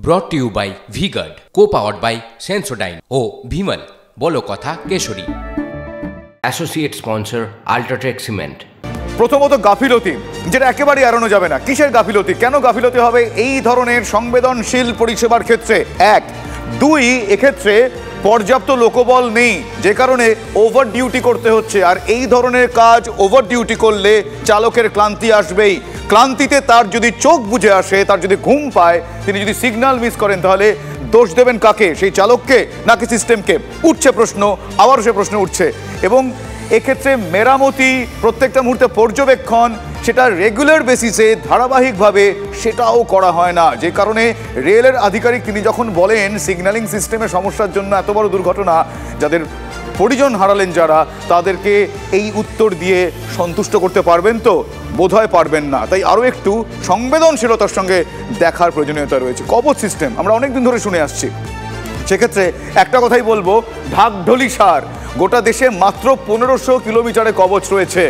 ব্রট to you by V-Guard, co-powered by Sensodyne ও ভিমল বলো কথা কেশরী। Associate sponsor UltraTech cement. প্রথমত গাফিলতি, যেটা একেবারেই এড়ানো যাবে না। কিসের গাফিলতি? কেন গাফিলতি হবে এই ধরনের সংবেদনশীল পরিষেবার ক্ষেত্রে? এক। দুই, এক্ষেত্রে পর্যাপ্ত লোকবল নেই, যে কারণে ওভার ডিউটি করতে হচ্ছে। আর এই ধরনের কাজ ওভার ডিউটি করলে চালকের ক্লান্তি আসবেই। ক্লান্তিতে তার যদি চোখ বুজে আসে, তার যদি ঘুম পায়, তিনি যদি সিগন্যাল মিস করেন, তাহলে দোষ দেবেন কাকে? সেই চালককে নাকি সিস্টেমকে? উঠছে প্রশ্ন, আবারও সে প্রশ্ন উঠছে। এবং এক্ষেত্রে মেরামতি, প্রত্যেকটা মুহূর্তে পর্যবেক্ষণ, সেটা রেগুলার বেসিসে ধারাবাহিকভাবে সেটাও করা হয় না। যে কারণে রেলের আধিকারিক তিনি যখন বলেন সিগন্যালিং সিস্টেমের সমস্যার জন্য এত বড় দুর্ঘটনা, যাদের পরিজন হারালেন যারা, তাদেরকে এই উত্তর দিয়ে সন্তুষ্ট করতে পারবেন তো? বোধহয় পারবেন না। তাই আরও একটু সংবেদনশীলতার সঙ্গে দেখার প্রয়োজনীয়তা রয়েছে। কবচ সিস্টেম আমরা অনেকদিন ধরে শুনে আসছি। সেক্ষেত্রে একটা কথাই বলবো, ঢাকঢোলি সার। গোটা দেশে মাত্র 1500 কিলোমিটারে কবচ রয়েছে।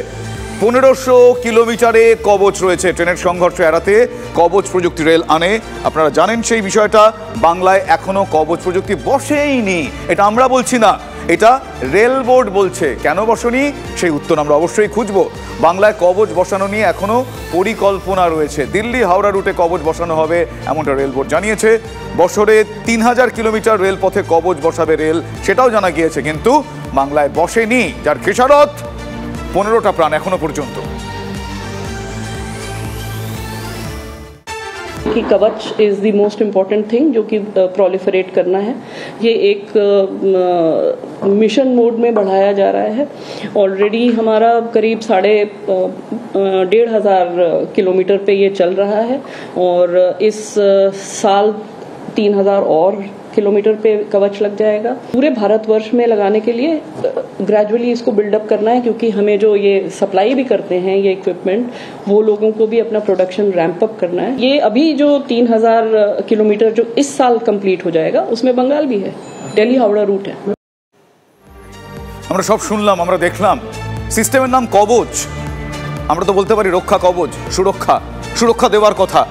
1500 কিলোমিটারে কবচ রয়েছে। ট্রেনের সংঘর্ষ এড়াতে কবচ প্রযুক্তি রেল আনে। আপনারা জানেন সেই বিষয়টা। বাংলায় এখনো কবচ প্রযুক্তি বসেইনি। এটা আমরা বলছি না, এটা রেল বোর্ড বলছে। কেন বসেনি সেই উত্তর আমরা অবশ্যই খুঁজব। বাংলায় কবচ বসানো নিয়ে এখনো পরিকল্পনা রয়েছে। দিল্লি হাওড়া রুটে কবচ বসানো হবে এমনটা রেল বোর্ড জানিয়েছে। বছরে 3000 কিলোমিটার রেলপথে কবচ বসাবে রেল, সেটাও জানা গিয়েছে। কিন্তু বাংলায় বসেনি, যার খেসারত 15টা প্রাণ এখনো পর্যন্ত। कि कवच is the most important thing जो कि प्रोलिफरेट करना है। ये एक मिशन मोड में बढ़ाया जा रहा है। ऑलरेडी हमारा करीब 1500 किलोमीटर पे ये चल रहा है और इस साल 3000 और किलोमीटर पे कवच लग जाएगा। पूरे भारतवर्ष में लगाने के लिए ग्रेजुअली इसको बिल्डअप करना है, क्योंकि हमें जो ये सप्लाई भी करते हैं ये इक्विपमेंट, वो लोगों को भी अपना प्रोडक्शन रैंप अप करना है। ये अभी जो 3000 किलोमीटर जो इस साल कंप्लीट हो जाएगा, उसमें बंगाल भी है, दिल्ली हावड़ा रूट है। আমরা সব শুনলাম, আমরা দেখলাম। সিস্টেমের নাম কবচ। আমরা তো বলতে পারি রক্ষা কবচ, সুরক্ষা, সুরক্ষা দেওয়ার কথা।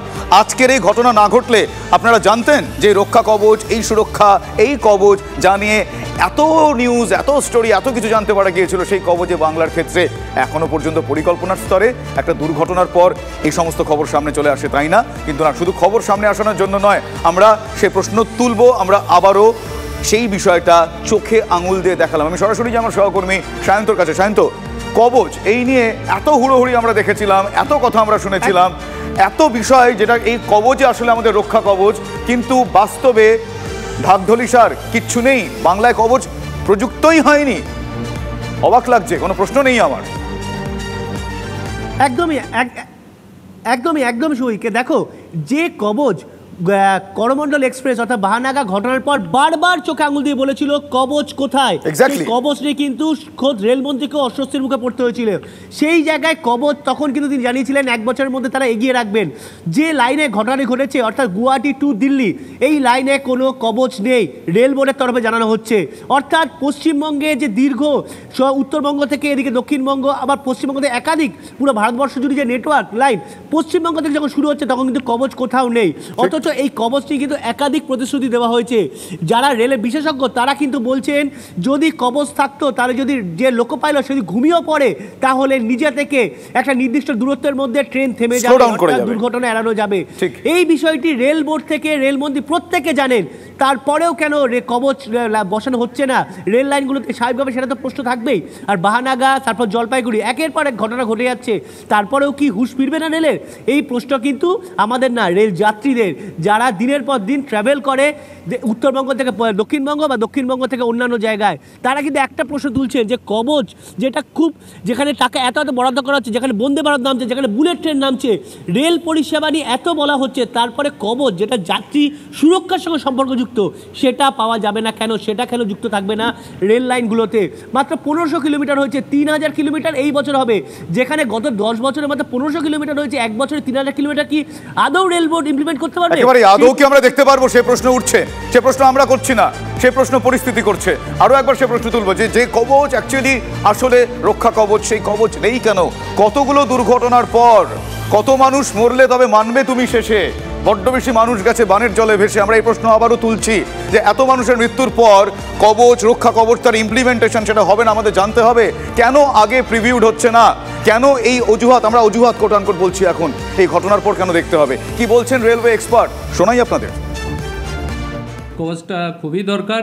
আজকের এই ঘটনা না ঘটলে আপনারা জানতেন যে রক্ষা কবচ, এই সুরক্ষা, এই কবচ জানিয়ে এত নিউজ, এত স্টোরি, এত কিছু জানতে পারা গিয়েছিল। সেই কবচে বাংলার ক্ষেত্রে এখনো পর্যন্ত পরিকল্পনার স্তরে। একটা দুর্ঘটনার পর এই সমস্ত খবর সামনে চলে আসে, তাই না? কিন্তু না, শুধু খবর সামনে আসানোর জন্য নয়, আমরা সে প্রশ্ন তুলব। আমরা আবারও সেই বিষয়টা চোখে আঙুল দিয়ে দেখালাম। আমি সরাসরি যে আমার সহকর্মী সায়ন্তর কাছে। সায়ন্ত, কবচ এই নিয়ে এত হুড়োহুড়ি আমরা দেখেছিলাম, এত কথা আমরা শুনেছিলাম, এত বিষয়, যেটা এই কবচে আসলে আমাদের রক্ষা কবচ, কিন্তু বাস্তবে ঢাকঢোলি সার কিচ্ছু নেই। বাংলায় কবচ প্রযুক্তই হয়নি। অবাক লাগছে, কোনো প্রশ্ন নেই আমার। একদমই সুইকে দেখো, যে কবচ করমণ্ডল এক্সপ্রেস অর্থাৎ বাহানাগা ঘটনার পর বারবার চোখে আঙুল দিয়ে বলেছিল কবচ কোথায়, কবচ নিয়ে কিন্তু খোদ রেলমন্ত্রীকে অস্বস্তির মুখে পড়তে হয়েছিল। সেই জায়গায় কবচ তখন কিন্তু তিনি জানিয়েছিলেন 1 বছরের মধ্যে তারা এগিয়ে রাখবেন। যে লাইনে ঘটনাটি ঘটেছে অর্থাৎ গুয়াহাটি টু দিল্লি, এই লাইনে কোনো কবচ নেই, রেল বোর্ডের তরফে জানানো হচ্ছে। অর্থাৎ পশ্চিমবঙ্গে যে দীর্ঘ উত্তরবঙ্গ থেকে এদিকে দক্ষিণবঙ্গ, আবার পশ্চিমবঙ্গ থেকে একাধিক পুরো ভারতবর্ষ জুড়ে যে নেটওয়ার্ক লাইন, পশ্চিমবঙ্গ থেকে যখন শুরু হচ্ছে তখন কিন্তু কবচ কোথাও নেই। অথচ এই কবচটি কিন্তু একাধিক প্রতিশ্রুতি দেওয়া হয়েছে। যারা রেলের বিশেষজ্ঞ তারা কিন্তু বলছেন যদি কবচ থাকতো, তাহলে যদি যে লোকো পাইলট যদি ঘুমিয়েও পড়ে, তাহলে নিজে থেকে একটা নির্দিষ্ট দূরত্বের মধ্যে ট্রেন থেমে যাবে, দুর্ঘটনা এড়ানো যাবে। এই বিষয়টি রেল বোর্ড থেকে রেলমন্ত্রী প্রত্যেকে জানেন। তারপরেও কেন কবচ বসানো হচ্ছে না রেল লাইনগুলোতে? স্বাভাবিকভাবে সেটা তো প্রশ্ন থাকবেই। আর বাহানাগা, তারপর জলপাইগুড়ি, একের পর এক ঘটনা ঘটে যাচ্ছে, তারপরেও কি হুঁশ ফিরবে না রেলের? এই প্রশ্ন কিন্তু আমাদের না, রেল যাত্রীদের, যারা দিনের পর দিন ট্রাভেল করে উত্তরবঙ্গ থেকে দক্ষিণবঙ্গ বা দক্ষিণবঙ্গ থেকে অন্যান্য জায়গায়, তারা কিন্তু একটা প্রশ্ন তুলছেন যে কবচ, যেটা খুব, যেখানে টাকা এত বরাদ্দ করা হচ্ছে, যেখানে বন্দে ভারত নামছে, যেখানে বুলেট ট্রেন নামছে, রেল পরিষেবা নিয়ে এত বলা হচ্ছে, তারপরে কবচ যেটা যাত্রী সুরক্ষার সঙ্গে সম্পর্কযুক্ত, সেটা পাওয়া যাবে না কেন? সেটা কেন যুক্ত থাকবে না রেল লাইনগুলোতে? মাত্র 1500 কিলোমিটার হয়েছে, 3000 কিলোমিটার এই বছর হবে। যেখানে গত 10 বছরের মাত্র 1500 কিলোমিটার হয়েছে, এক বছরে 3000 কিলোমিটার কি আদৌ রেল বোর্ড ইমপ্লিমেন্ট করতে পারবে? একেবারে আদৌ কি আমরা দেখতে পারবো? সে প্রশ্ন উঠছে। সে প্রশ্ন আমরা করছি না, সে প্রশ্ন পরিস্থিতি করছে। আরো একবার সে প্রশ্ন তুলবো যে কবচ অ্যাকচুয়ালি আসলে রক্ষা কবচ, সেই কবচ নেই কেন? কতগুলো দুর্ঘটনার পর কত মানুষ মরলে তবে মানবে তুমি শেষে? বড্ড বেশি মানুষ গেছে বানের জলে ভেসে। আমরা এই প্রশ্ন আবারও তুলছি যে এত মানুষের মৃত্যুর পর কবচ, রক্ষা কবচ, তার ইমপ্লিমেন্টেশন সেটা হবে না, আমাদের জানতে হবে। কেন আগে প্রিভিউড হচ্ছে না? কেন এই অজুহাত, আমরা অজুহাত কোট আনকোট বলছি এখন, এই ঘটনার পর কেন দেখতে হবে? কি বলছেন রেলওয়ে এক্সপার্ট, শোনাই আপনাদের। কবচটা খুবই দরকার।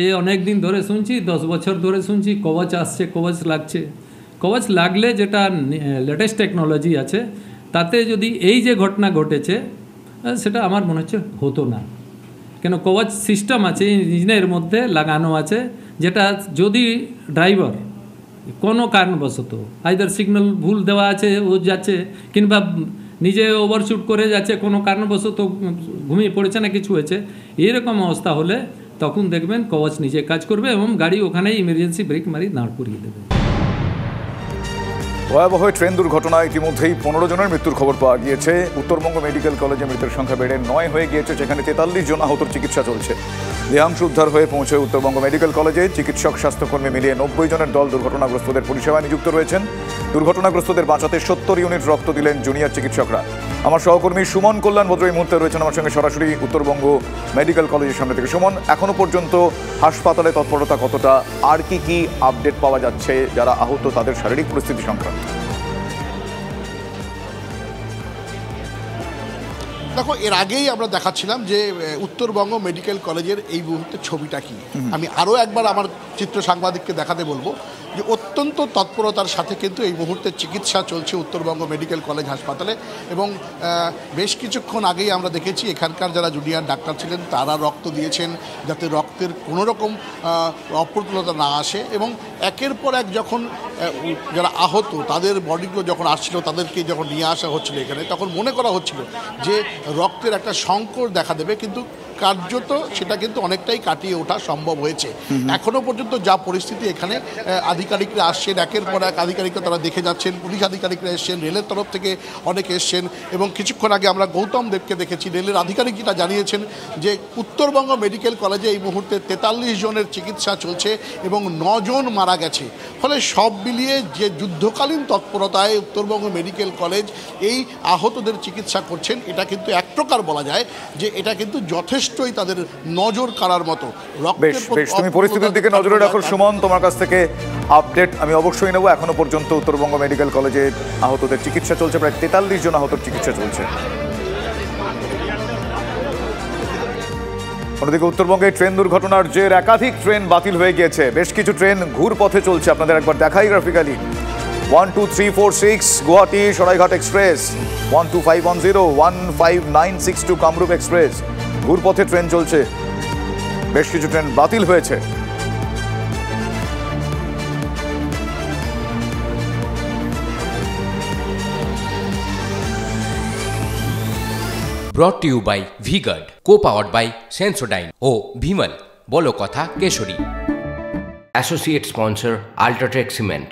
এই অনেক দিন ধরে শুনছি, 10 বছর ধরে শুনছি কবচ আসছে, কবচ লাগছে। কবচ লাগলে যেটা লেটেস্ট টেকনোলজি আছে তাতে যদি এই যে ঘটনা ঘটেছে সেটা আমার মনে হচ্ছে হতো না। কেন কবচ সিস্টেম আছে ইঞ্জিনের মধ্যে লাগানো আছে, যেটা যদি ড্রাইভার কোনো কারণবশত আইদার সিগন্যাল ভুল দেওয়া আছে ও যাচ্ছে, কিংবা নিজে ওভারশুট করে যাচ্ছে, কোনো কারণবশত ঘুমিয়ে পড়েছে না কিছু হয়েছে, এরকম অবস্থা হলে তখন দেখবেন কবচ নিজে কাজ করবে এবং গাড়ি ওখানেই ইমার্জেন্সি ব্রেক মারি দাঁড় করিয়ে দেবে। ভয়াবহ ট্রেন দুর্ঘটনায় ইতিমধ্যেই 15 জনের মৃত্যুর খবর পাওয়া গিয়েছে। উত্তরবঙ্গ মেডিকেল কলেজে মৃতের সংখ্যা বেড়ে 9 হয়ে গিয়েছে, যেখানে 43 জন আহতর চিকিৎসা চলছে। দেহাংশ উদ্ধার হয়ে পৌঁছে উত্তরবঙ্গ মেডিকেল কলেজে চিকিৎসক, স্বাস্থ্যকর্মী মিলিয়ে 90 জনের দল দুর্ঘটনাগ্রস্তদের পরিষেবায় নিযুক্ত রয়েছেন। দুর্ঘটনাগ্রস্তদের বাঁচাতে 70 ইউনিট রক্ত দিলেন জুনিয়র চিকিৎসকরা। আমার সহকর্মী সুমন কল্যাণ ভদ্র এই মুহূর্তে রয়েছেন আমার সঙ্গে সরাসরি উত্তরবঙ্গ মেডিকেল কলেজের সামনে থেকে। সুমন, এখনো পর্যন্ত হাসপাতালে তৎপরতা কতটা, আর কি আপডেট পাওয়া যাচ্ছে যারা আহত তাদের শারীরিক পরিস্থিতি সংক্রান্ত? দেখো, এর আগেই আমরা দেখাচ্ছিলাম যে উত্তরবঙ্গ মেডিকেল কলেজের এই মুহূর্তে ছবিটা কি। আমি আরও একবার আমার চিত্র সাংবাদিককে দেখাতে বলবো যে অত্যন্ত তৎপরতার সাথে কিন্তু এই মুহূর্তে চিকিৎসা চলছে উত্তরবঙ্গ মেডিকেল কলেজ হাসপাতালে। এবং বেশ কিছুক্ষণ আগেই আমরা দেখেছি এখানকার যারা জুনিয়র ডাক্তার ছিলেন তারা রক্ত দিয়েছেন যাতে রক্তের কোনো রকম অপ্রতুলতা না আসে। এবং একের পর এক যখন যারা আহত তাদের বডিগুলো যখন আসছিল, তাদেরকে যখন নিয়ে আসা হচ্ছিল এখানে, তখন মনে করা হচ্ছিল যে রক্তের একটা সংকট দেখা দেবে, কিন্তু কার্যত সেটা কিন্তু অনেকটাই কাটিয়ে ওঠা সম্ভব হয়েছে। এখনও পর্যন্ত যা পরিস্থিতি, এখানে আধিকারিকরা আসছেন, একের পর এক আধিকারিকরা তারা দেখে যাচ্ছেন, পুলিশ আধিকারিকরা এসছেন, রেলের তরফ থেকে অনেকে এসছেন। এবং কিছুক্ষণ আগে আমরা গৌতম দেবকে দেখেছি, রেলের আধিকারিকরা জানিয়েছেন যে উত্তরবঙ্গ মেডিকেল কলেজে এই মুহূর্তে 43 জনের চিকিৎসা চলছে এবং 9 জন মারা গেছে। ফলে সব মিলিয়ে যে যুদ্ধকালীন তৎপরতায় উত্তরবঙ্গ মেডিকেল কলেজ এই আহতদের চিকিৎসা করছেন, এটা কিন্তু এক প্রকার বলা যায় যে এটা কিন্তু যথেষ্টই তাদের নজর কাড়ার মতো। বেশ, তুমি পরিস্থিতির দিকে নজরে রাখো সুমন, তোমার কাছ থেকে আপডেট আমি অবশ্যই নেব। এখনো পর্যন্ত উত্তরবঙ্গ মেডিকেল কলেজে আহতদের চিকিৎসা চলছে, প্রায় 43 জন আহতর চিকিৎসা চলছে। অন্যদিকে উত্তরবঙ্গে ট্রেন দুর্ঘটনার জের একাধিক ট্রেন বাতিল হয়ে গিয়েছে। বেশ কিছু ট্রেন ঘুরপথে চলছে, আপনাদের একবার দেখাই graphically. 12346 Guwahati Saraighat express, 12510, 15962 Kamrup express ঘুরপথে ট্রেন চলছে। বেশ কিছু ট্রেন বাতিল হয়েছে। Brought to you by V-Guard, co-powered by Sensodyne ও ভিমল, বলো কথা কেশরী। Associate sponsor UltraTech cement.